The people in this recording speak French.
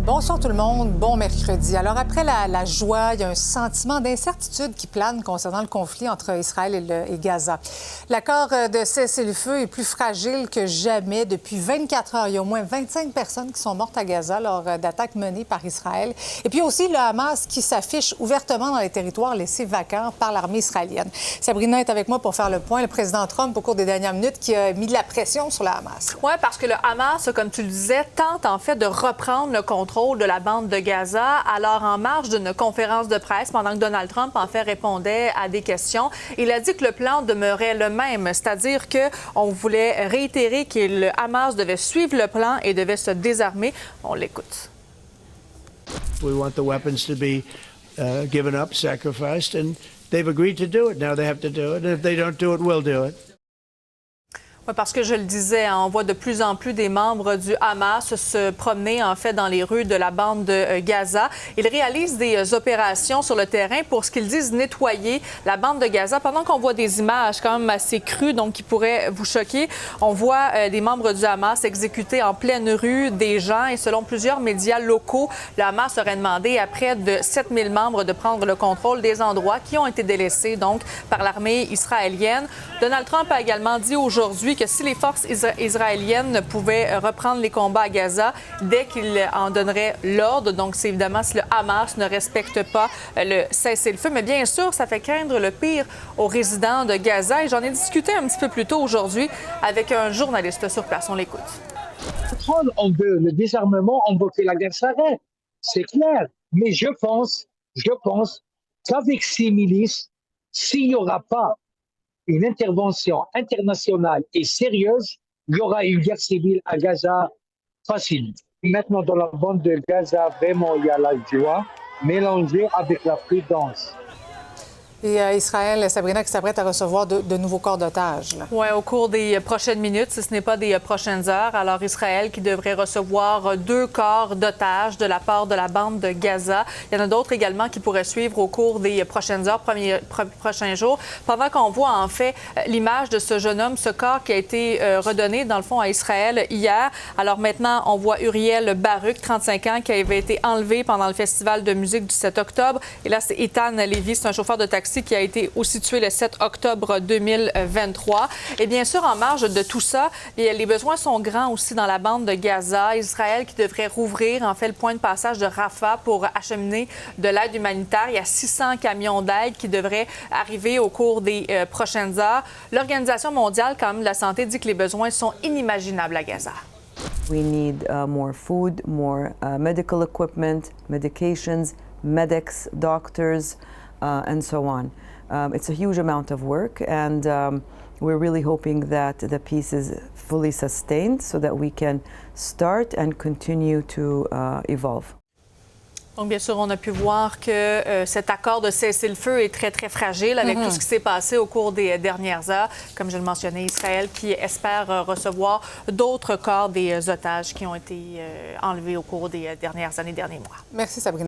Bonsoir tout le monde, bon mercredi. Alors après la joie, il y a un sentiment d'incertitude qui plane concernant le conflit entre Israël et Gaza. L'accord de cessez-le-feu est plus fragile que jamais. Depuis 24 heures, il y a au moins 25 personnes qui sont mortes à Gaza lors d'attaques menées par Israël. Et puis aussi le Hamas qui s'affiche ouvertement dans les territoires laissés vacants par l'armée israélienne. Sabrina est avec moi pour faire le point. Le président Trump, au cours des dernières minutes, qui a mis de la pression sur le Hamas. Oui, parce que le Hamas, comme tu le disais, tente en fait de reprendre le contrôle de la bande de Gaza. Alors, en marge d'une conférence de presse, pendant que Donald Trump, en fait, répondait à des questions, il a dit que le plan demeurait le même, c'est-à-dire qu'on voulait réitérer que le Hamas devait suivre le plan et devait se désarmer. On l'écoute. We want the weapons to be given up, sacrificed, and they've agreed to do it. Now they have to do it, and if they don't do it, we'll do it. Oui, parce que je le disais, on voit de plus en plus des membres du Hamas se promener en fait dans les rues de la bande de Gaza. Ils réalisent des opérations sur le terrain pour ce qu'ils disent nettoyer la bande de Gaza. Pendant qu'on voit des images quand même assez crues, donc qui pourraient vous choquer, on voit des membres du Hamas exécuter en pleine rue des gens et selon plusieurs médias locaux, le Hamas aurait demandé à près de 7000 membres de prendre le contrôle des endroits qui ont été délaissés donc par l'armée israélienne. Donald Trump a également dit aujourd'hui que si les forces israéliennes pouvaient reprendre les combats à Gaza, dès qu'il en donnerait l'ordre, donc c'est évidemment si le Hamas ne respecte pas le cessez-le-feu. Mais bien sûr, ça fait craindre le pire aux résidents de Gaza. Et j'en ai discuté un petit peu plus tôt aujourd'hui avec un journaliste sur place. On l'écoute. On veut le désarmement, on veut que la guerre s'arrête. C'est clair. Mais je pense qu'avec ces milices, s'il n'y aura pas une intervention internationale et sérieuse, il y aura une guerre civile à Gaza facile. Maintenant, dans la bande de Gaza, vraiment, il y a la joie mélangée avec la prudence. Et Israël, Sabrina, qui s'apprête à recevoir de nouveaux corps d'otages. Oui, au cours des prochaines minutes, si ce n'est pas des prochaines heures. Alors, Israël qui devrait recevoir 2 corps d'otages de la part de la bande de Gaza. Il y en a d'autres également qui pourraient suivre au cours des prochaines heures, prochains jours. Pendant qu'on voit, en fait, l'image de ce jeune homme, ce corps qui a été redonné, dans le fond, à Israël hier. Alors maintenant, on voit Uriel Baruch, 35 ans, qui avait été enlevé pendant le festival de musique du 7 octobre. Et là, c'est Ethan Lévy, c'est un chauffeur de taxi qui a été aussi tué le 7 octobre 2023. Et bien sûr, en marge de tout ça, les besoins sont grands aussi dans la bande de Gaza. Israël qui devrait rouvrir, en fait, le point de passage de Rafah pour acheminer de l'aide humanitaire. Il y a 600 camions d'aide qui devraient arriver au cours des prochaines heures. L'Organisation mondiale, quand même, de la santé dit que les besoins sont inimaginables à Gaza. We need more food, more medical equipment, medications, medics, doctors, and so on. It's a huge amount of work, and we're really hoping that the peace is fully sustained so that we can start and continue to evolve. Donc, bien sûr, on a pu voir que cet accord de cessez-le-feu est très, très fragile avec tout ce qui s'est passé au cours des dernières heures. Comme je le mentionnais, Israël qui espère recevoir d'autres corps des otages qui ont été enlevés au cours des dernières années, derniers mois. Merci, Sabrina.